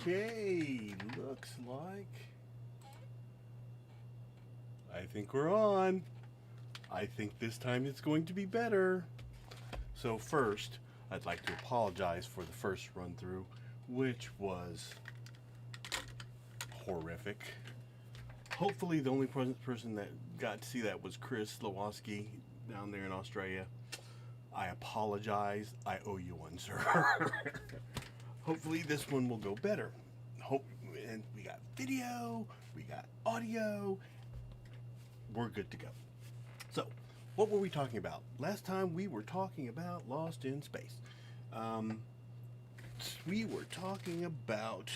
Okay, looks like I think we're on. I think this time it's going to be better. So first, I'd like to apologize for the first run through, which was horrific. Hopefully the only person that got to see that was Chris Lewoski down there in Australia. I apologize. I owe you one, sir. Hopefully this one will go better. And we got video, we got audio. We're good to go. So, what were we talking about? Last time we were talking about Lost in Space. We were talking about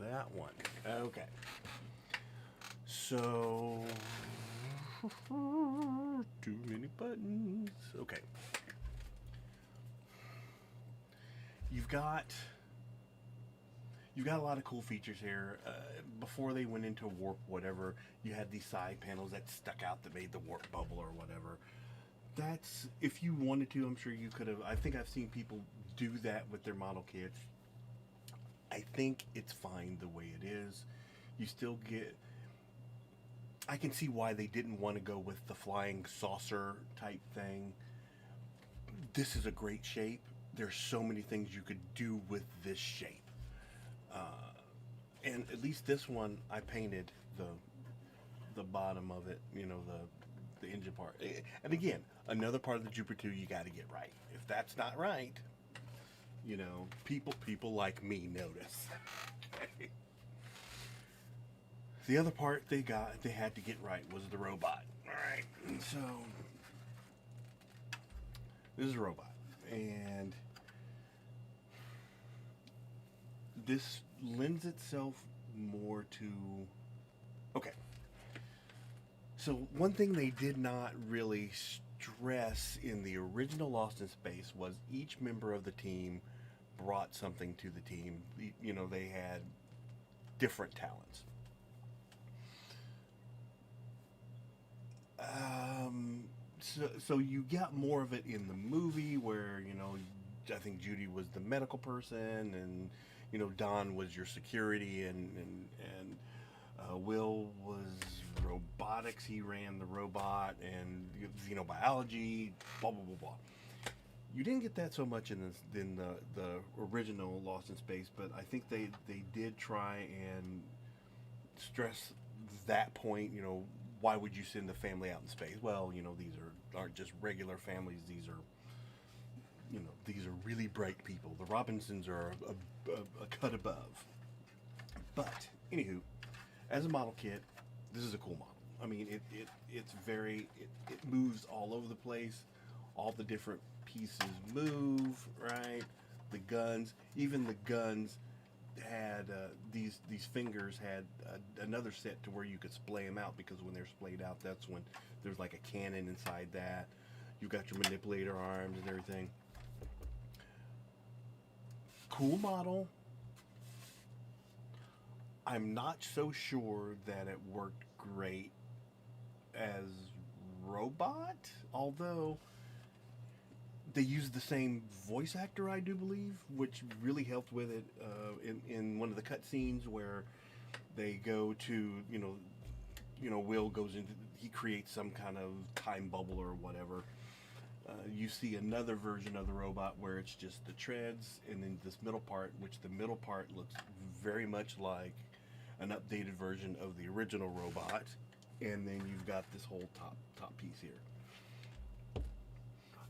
that one. Okay. So, too many buttons. Okay. You've got a lot of cool features here. Before they went into warp, whatever, you had these side panels that stuck out that made the warp bubble or whatever. That's, if you wanted to, I'm sure you could have. I think I've seen people do that with their model kits. I think it's fine the way it is. You still get. I can see why they didn't want to go with the flying saucer type thing. This is a great shape. There's so many things you could do with this shape. Uh, and at least this one, I painted the bottom of it. You know, the engine part. And again, another part of the Jupiter 2 you got to get right. If that's not right, you know, people like me notice. The other part they had to get right was the robot. All right, so this is a robot, and this lends itself more to. Okay, So one thing they did not really stress in the original Lost in Space was each member of the team brought something to the team. You know, they had different talents. So you got more of it in the movie where, you know, I think Judy was the medical person, and, you know, Don was your security, and Will was robotics. He ran the robot, and xenobiology, blah, blah, blah, blah. You didn't get that so much in the original Lost in Space, but I think they did try and stress that point. You know, why would you send the family out in space? Well, you know, these aren't just regular families. These are, you know, these are really bright people. The Robinsons are a cut above. But anywho, as a model kit, this is a cool model. I mean, it's very it moves all over the place. All the different pieces move, right? The guns, even the guns had these fingers had another set to where you could splay them out, because when they're splayed out, that's when there's like a cannon inside that. You got your manipulator arms and everything. Cool model. I'm not so sure that it worked great as robot, although they used the same voice actor, I do believe, which really helped with it. In one of the cutscenes where they go to, you know, Will goes into, he creates some kind of time bubble or whatever. You see another version of the robot where it's just the treads, and then this middle part, which the middle part looks very much like an updated version of the original robot, and then you've got this whole top piece here.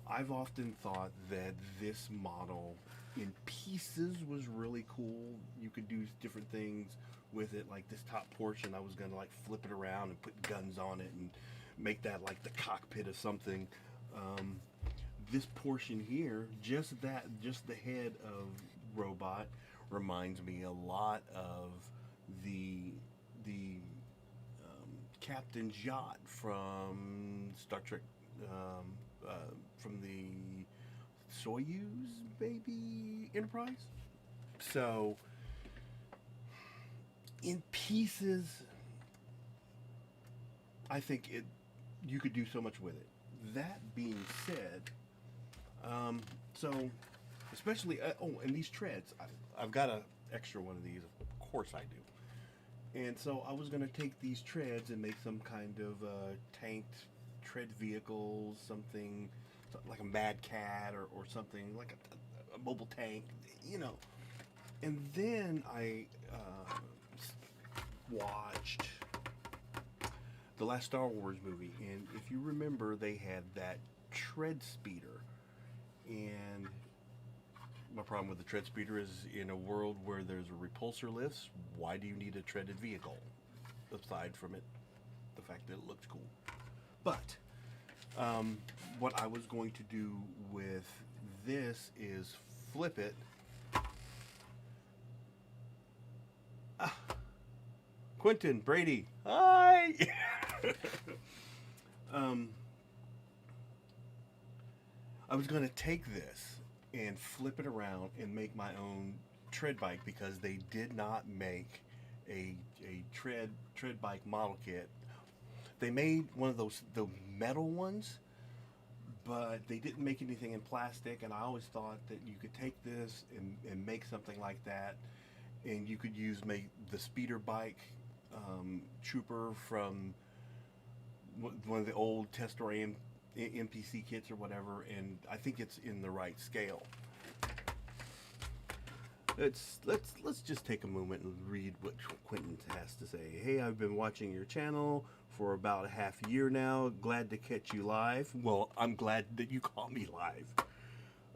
I've often thought that this model in pieces was really cool. You could do different things with it, like this top portion. I was gonna like flip it around and put guns on it and make that like the cockpit of something. This portion here, just the head of robot, reminds me a lot of the Captain's yacht from Star Trek, from the Soyuz, maybe, Enterprise. So in pieces, I think you could do so much with it. That being said, so especially and these treads, I've got an extra one of these, of course I do. And so I was going to take these treads and make some kind of tanked tread vehicles, something like a Mad Cat or something like a mobile tank, you know. And then I watched the last Star Wars movie, and if you remember, they had that tread speeder. And my problem with the tread speeder is, in a world where there's a repulsor lifts, why do you need a treaded vehicle? Aside from the fact that it looks cool. But what I was going to do with this is flip it. Quentin, Brady, hi! I was going to take this and flip it around and make my own tread bike, because they did not make a tread bike model kit. They made one of those, the metal ones, but they didn't make anything in plastic, and I always thought that you could take this and make something like that, and you could make the speeder bike trooper from one of the old Testor MPC kits or whatever, and I think it's in the right scale. Let's just take a moment and read what Quentin has to say. Hey, I've been watching your channel for about a half year now. Glad to catch you live. Well, I'm glad that you caught me live.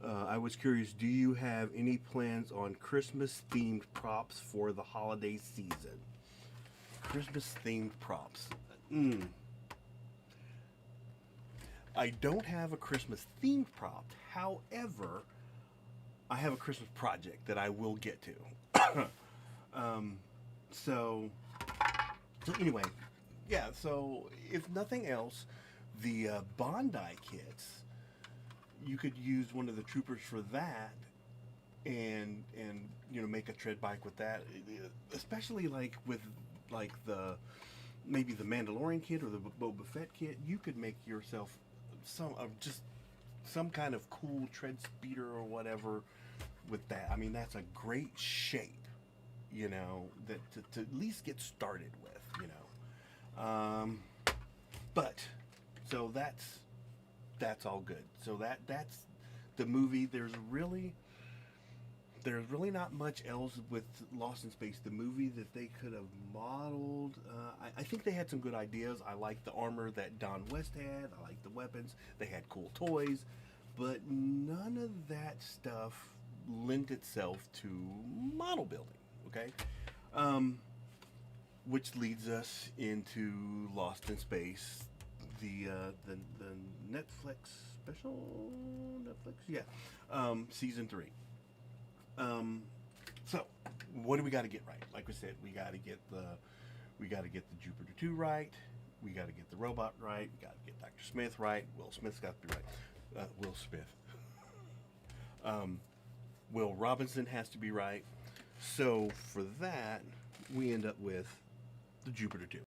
I was curious, do you have any plans on Christmas themed props for the holiday season? Christmas themed props. I don't have a Christmas themed prop. However, I have a Christmas project that I will get to. So anyway, yeah. So if nothing else, the Bondi kits, you could use one of the troopers for that, and make a tread bike with that, especially like with like the maybe the Mandalorian kit or the Boba Fett kit. You could make yourself some just some kind of cool tread speeder or whatever with that. I mean, that's a great shape, that to at least get started with. But so that's all good. So that's the movie. There's really not much else with Lost in Space, the movie, that they could have modeled. I think they had some good ideas. I like the armor that Don West had. I like the weapons. They had cool toys. But none of that stuff lent itself to model building, okay? Which leads us into Lost in Space, the Netflix special, yeah, season 3. So what do we got to get right? Like we said, we got to get the Jupiter 2 right. We got to get the robot right. We got to get Dr. Smith right. Will Smith's got to be right. Will Smith. Will Robinson has to be right. So for that, we end up with the Jupiter 2.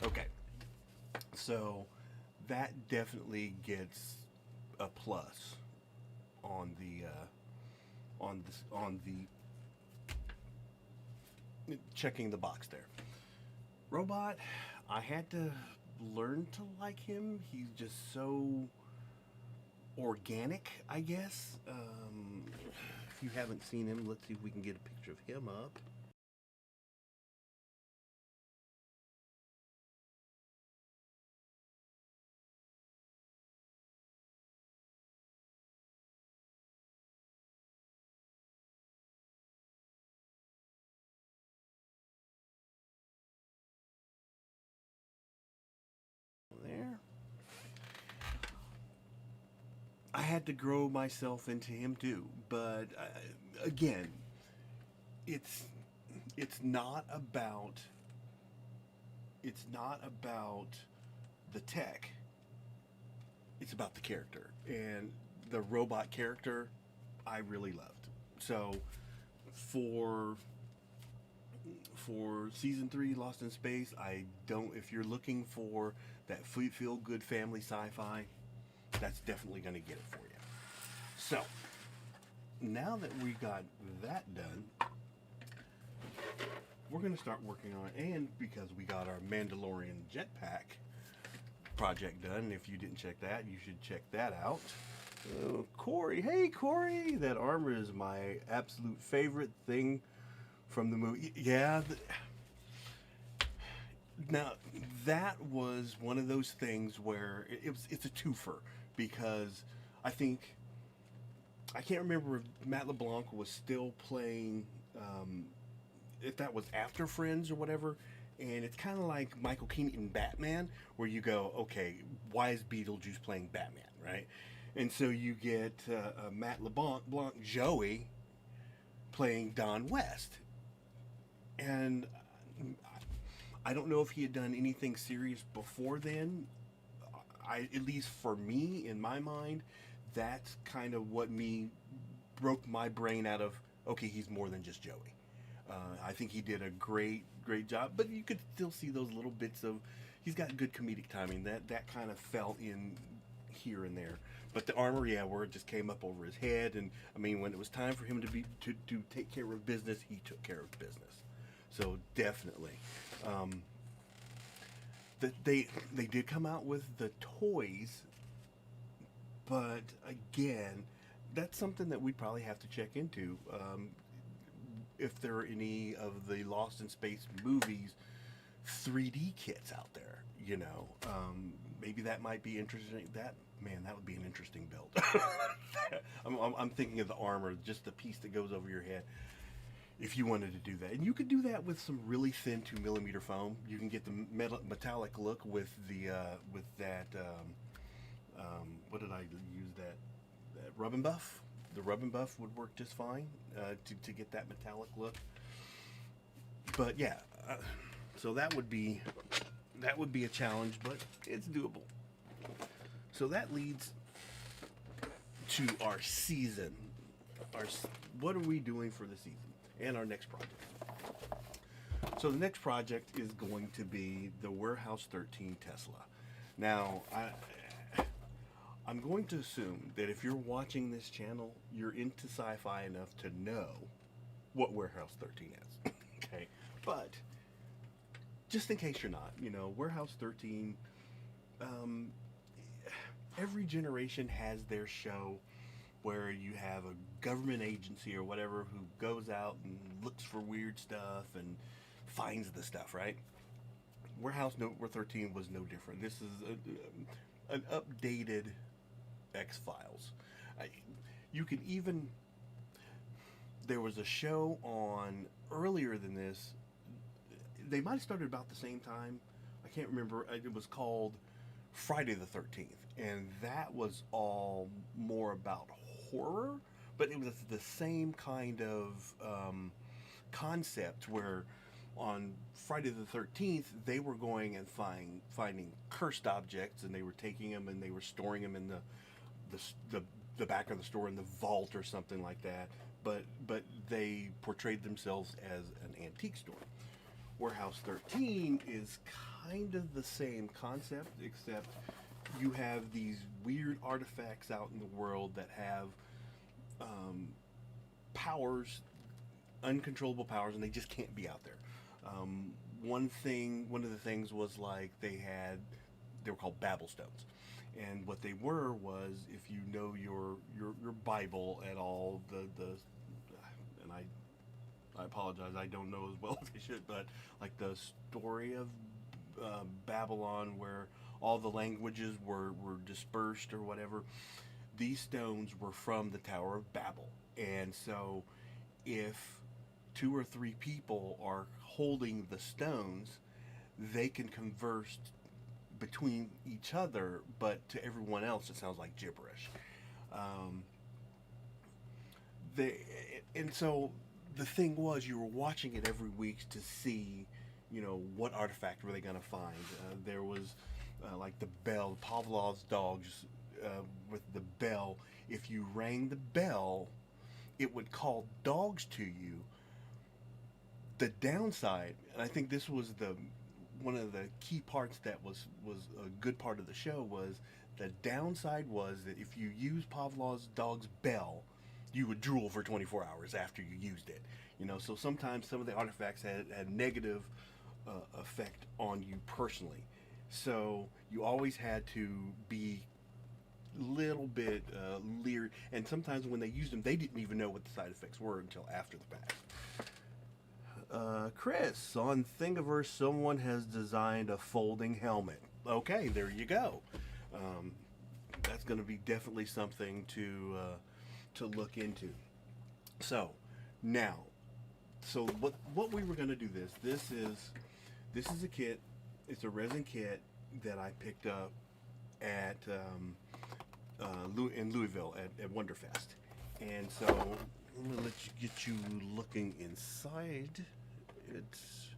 Okay, so that definitely gets a plus on the checking the box there. Robot, I had to learn to like him. He's just so organic, I guess. If you haven't seen him, let's see if we can get a picture of him up. There. I had to grow myself into him too, but again, it's it's not about it's not about the tech. It's about the character, and the robot character I really loved. So for season 3 Lost in Space, I don't if you're looking for that feel good family sci-fi, that's definitely going to get it for you. So now that we got that done, we're going to start working on it. And because we got our Mandalorian jetpack project done, if you didn't check that, you should check that out. Corey, hey Corey, that armor is my absolute favorite thing from the movie. Yeah. Now that was one of those things where it's a twofer, because I can't remember if Matt LeBlanc was still playing, if that was after Friends or whatever. And it's kind of like Michael Keaton in Batman, where you go, okay, why is Beetlejuice playing Batman, right? And so you get Matt LeBlanc, Joey, playing Don West. And I don't know if he had done anything serious before then. At least for me, in my mind, that's kind of what me broke my brain out of. Okay, he's more than just Joey. I think he did a great job, but you could still see those little bits of. He's got good comedic timing. That kind of fell in here and there. But the armor, yeah, where it just came up over his head, and I mean, when it was time for him to take care of business, he took care of business. So definitely, they did come out with the toys, but again, that's something that we probably have to check into. If there are any of the Lost in Space movies 3D kits out there, maybe that might be interesting. That would be an interesting build. I'm thinking of the armor, just the piece that goes over your head. If you wanted to do that, and you could do that with some really thin 2mm foam, you can get the metallic look with that. What did I use? That rub and buff. The rub and buff would work just fine to get that metallic look. But yeah, so that would be a challenge, but it's doable. So that leads to our season. What are we doing for the season and our next project? So the next project is going to be the Warehouse 13 Tesla. Now, I'm going to assume that if you're watching this channel, you're into sci-fi enough to know what Warehouse 13 is. Okay, but just in case you're not, Warehouse 13. Every generation has their show where you have a government agency or whatever who goes out and looks for weird stuff and finds the stuff, right? Warehouse 13 was no different. This is an updated X-Files. You can even... There was a show on earlier than this. They might have started about the same time. I can't remember. It was called Friday the 13th. And that was all more about horror, but it was the same kind of concept where on Friday the 13th, they were going and finding cursed objects, and they were taking them and they were storing them in the back of the store in the vault or something like that. But they portrayed themselves as an antique store. Warehouse 13 is kind of the same concept, except you have these weird artifacts out in the world that have powers, uncontrollable powers, and they just can't be out there. One of the things was like they were called Babel stones, and what they were was, if you know your Bible at all, and I apologize, I don't know as well as I should, but like the story of Babylon, where all the languages were dispersed or whatever, these stones were from the Tower of Babel. And so if 2 or 3 people are holding the stones, they can converse between each other, but to everyone else it sounds like gibberish. And so the thing was, you were watching it every week to see, what artifact were they going to find. There was like the bell, Pavlov's dogs with the bell. If you rang the bell, it would call dogs to you. The downside, and I think this was one of the key parts that was a good part of the show, was the downside was that if you used Pavlov's dog's bell, you would drool for 24 hours after you used it. So sometimes some of the artifacts had negative effect on you personally. So you always had to be a little bit leery, and sometimes when they used them, they didn't even know what the side effects were until after the fact. Chris, on Thingiverse, someone has designed a folding helmet. Okay, there you go. That's going to be definitely something to look into. So now, what we were going to do this is a kit. It's a resin kit that I picked up at in Louisville at Wonderfest, and so I'm gonna get you looking inside. It's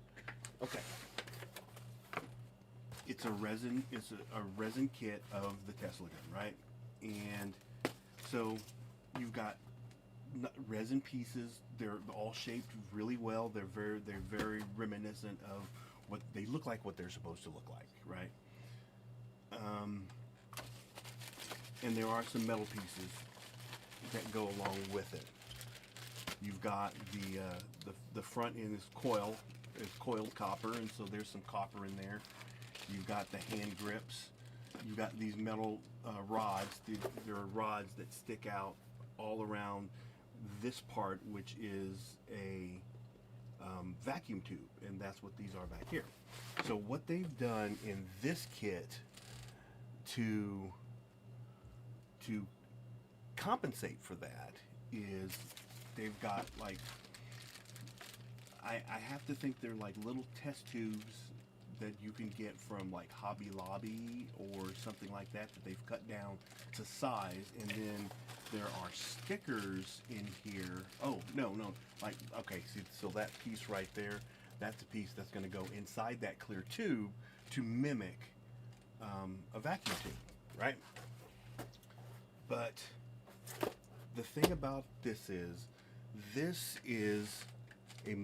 okay. it's a resin. It's a resin kit of the Tesla gun, right? And so you've got resin pieces. They're all shaped really well. They're very reminiscent of what they look like, what they're supposed to look like, right? And there are some metal pieces that go along with it. You've got the front end is coiled copper, and so there's some copper in there. You've got the hand grips. You've got these metal rods. There are rods that stick out all around this part, which is a vacuum tube, and that's what these are back here. So what they've done in this kit to compensate for that is they've got like, I have to think they're like little test tubes that you can get from like Hobby Lobby or something like that they've cut down to size, and then there are stickers in here. Oh, no, like, okay, see, so that piece right there, that's a piece that's going to go inside that clear tube to mimic a vacuum tube, right? But the thing about this is a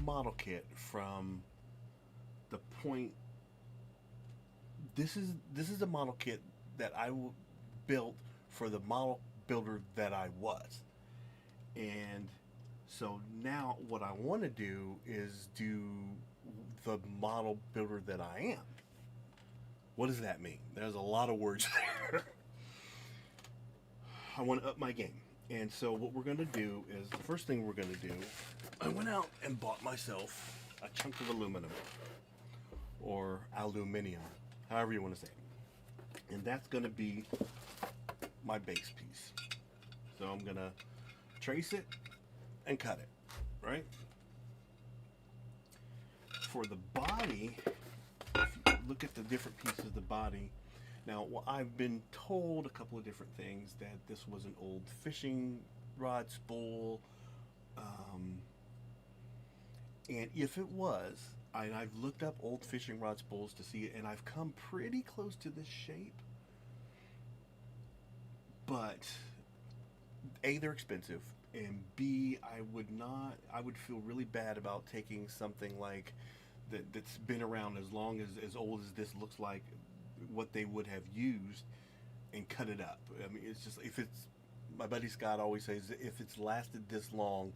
model kit from the point. This is a model kit that I built for the model builder that I was, and so now what I want to do is do the model builder that I am. What does that mean? There's a lot of words there. I want to up my game. And so what we're going to do is, the first thing we're going to do, I went out and bought myself a chunk of aluminum, or aluminium, however you want to say it. And that's going to be my base piece. So I'm going to trace it and cut it, right? For the body, if you look at the different pieces of the body, now I've been told a couple of different things, that this was an old fishing rod spool, and if it was, I've looked up old fishing rod spools to see it, and I've come pretty close to this shape, but A, they're expensive, and B, I would feel really bad about taking something like that's been around as old as this looks like, what they would have used, and cut it up. I mean, it's just, my buddy Scott always says, if it's lasted this long,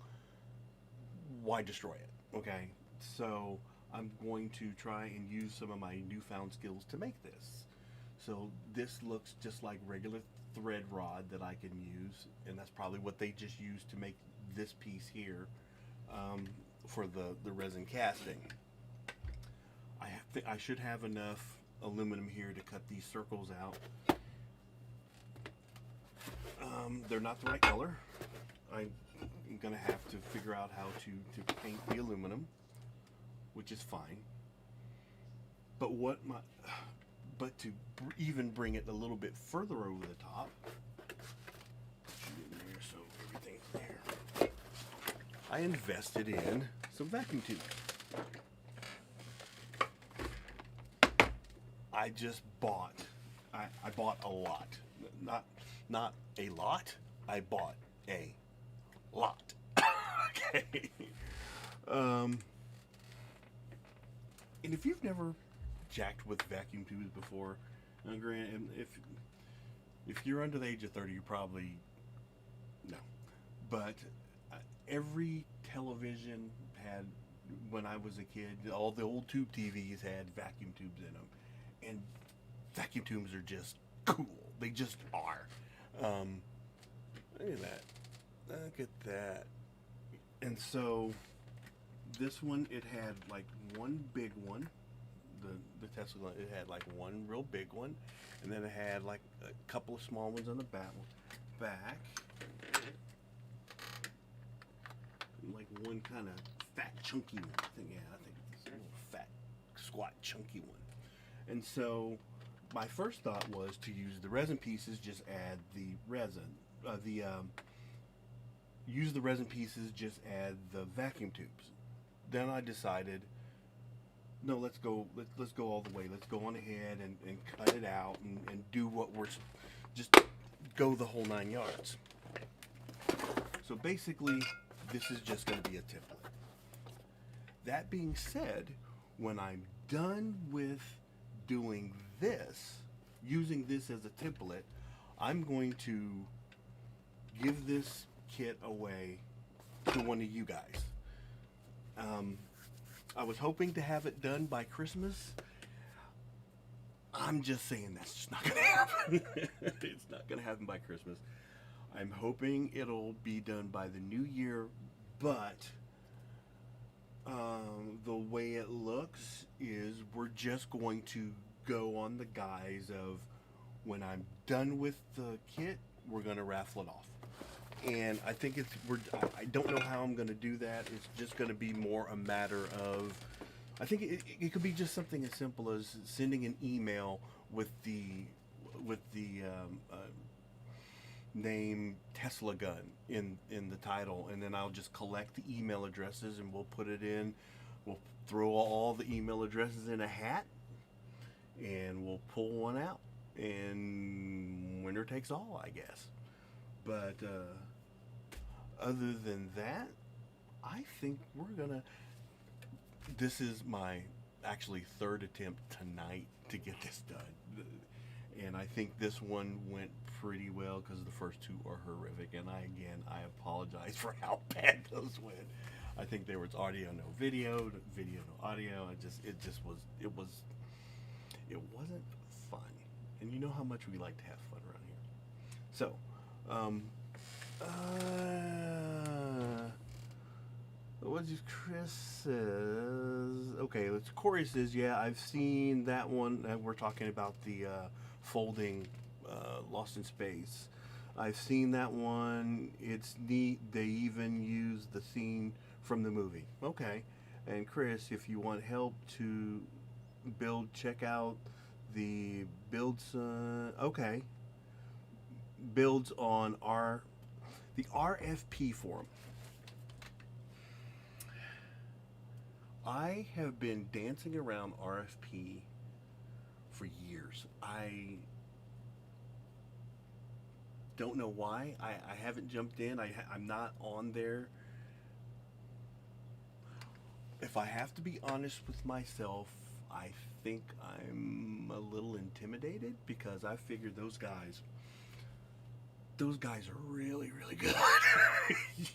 why destroy it? Okay, so I'm going to try and use some of my newfound skills to make this. So this looks just like regular thread rod that I can use, and that's probably what they just used to make this piece here for the resin casting. I should have enough aluminum here to cut these circles out. They're not the right color. I'm gonna have to figure out how to paint the aluminum, which is fine. But to even bring it a little bit further over the top, put you in there so everything's there, I invested in some vacuum tubes. I just bought. I bought a lot. Not a lot. I bought a lot. Okay. And if you've never jacked with vacuum tubes before, now granted, if you're under the age of 30, you probably no. But every television had, when I was a kid, all the old tube TVs had vacuum tubes in them. And vacuum tubes are just cool. They just are. Look at that. Look at that. And so this one, it had like one big one. The Tesla, it had like one real big one, and then it had like a couple of small ones on the back. And like one kind of fat, chunky one. I think it's a little fat, squat, chunky one. And so my first thought was to use the resin pieces, just add the resin. Use the resin pieces, just add the vacuum tubes. Then I decided no, let's go all the way. Let's go on ahead and cut it out and do what we're just go the whole 9 yards. So basically, this is just going to be a template. That being said, when I'm done with doing this, using this as a template, I'm going to give this kit away to one of you guys. I was hoping to have it done by Christmas. I'm just saying that's just not going to happen. It's not going to happen by Christmas. I'm hoping it'll be done by the new year, but the way it looks is we're just going to go on the guise of when I'm done with the kit, we're going to raffle it off. And I think I don't know how I'm going to do that. It's just going to be more a matter of, I think it could be just something as simple as sending an email with the name Tesla gun in the title, and then I'll just collect the email addresses and we'll put it in. We'll throw all the email addresses in a hat and we'll pull one out, and winner takes all, I guess. But other than that, I think we're gonna. This is my actually third attempt tonight to get this done, and I think this one went pretty well because the first two are horrific. And I apologize for how bad those went. I think there was audio no video, video no audio. It wasn't fun. And you know how much we like to have fun around here. So, what does Chris says? Okay, Corey says, yeah, I've seen that one. We're talking about the folding Lost in Space. I've seen that one. It's neat. They even use the scene from the movie. Okay. And Chris, if you want help to build, check out the builds. Okay. Builds on the RFP forum. I have been dancing around RFP for years. I don't know why. I haven't jumped in. I'm not on there. If I have to be honest with myself, I think I'm a little intimidated because I figured those guys are really, really good.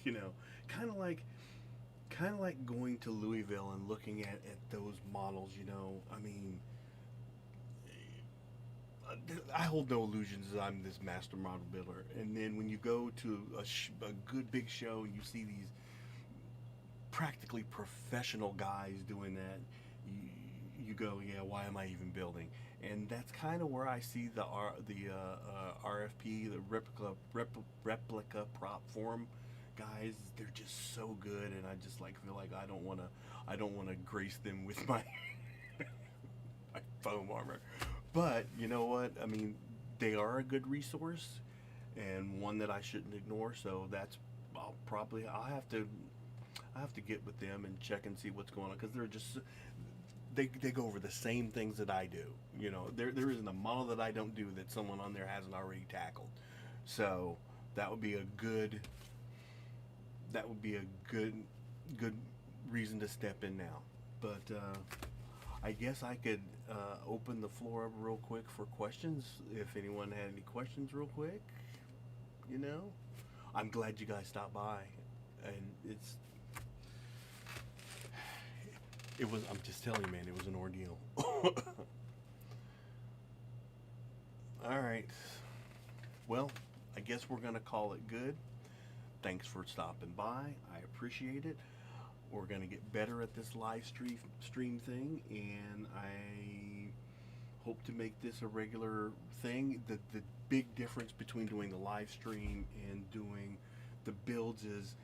You know, kind of like going to Louisville and looking at those models. You know, I mean, I hold no illusions that I'm this master model builder. And then when you go to a good big show and you see these practically professional guys doing that, you go, yeah, why am I even building? And that's kind of where I see the RFP, the replica prop forum guys. They're just so good, and I just feel like I don't want to grace them with my my foam armor. But you know what? I mean, they are a good resource and one that I shouldn't ignore. So I'll have to get with them and check and see what's going on, because they're just they go over the same things that I do. You know, there isn't a model that I don't do that someone on there hasn't already tackled. So that would be a good reason to step in now. But I guess I could open the floor up real quick for questions if anyone had any questions real quick. You know, I'm glad you guys stopped by, and I'm just telling you, man, it was an ordeal. All right. Well, I guess we're going to call it good. Thanks for stopping by. I appreciate it. We're going to get better at this live stream thing, and I hope to make this a regular thing. The big difference between doing the live stream and doing the builds is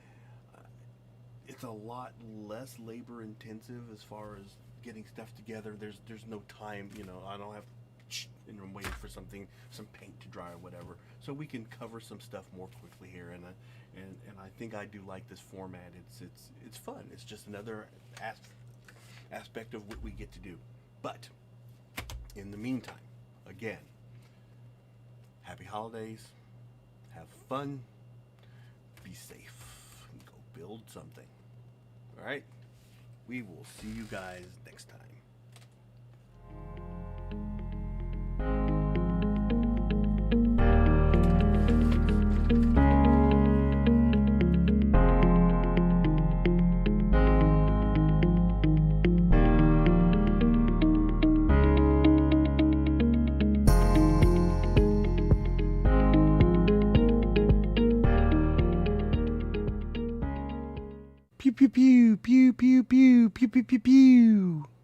it's a lot less labor intensive as far as getting stuff together. There's no time, you know, I don't have and I'm waiting for some paint to dry or whatever. So we can cover some stuff more quickly here, and I think I do like this format. It's fun. It's just another aspect of what we get to do. But in the meantime, again, happy holidays, have fun, be safe, and go build something. All right? We will see you guys next time. Pew pew pew pew pew pew pew pew pew pew.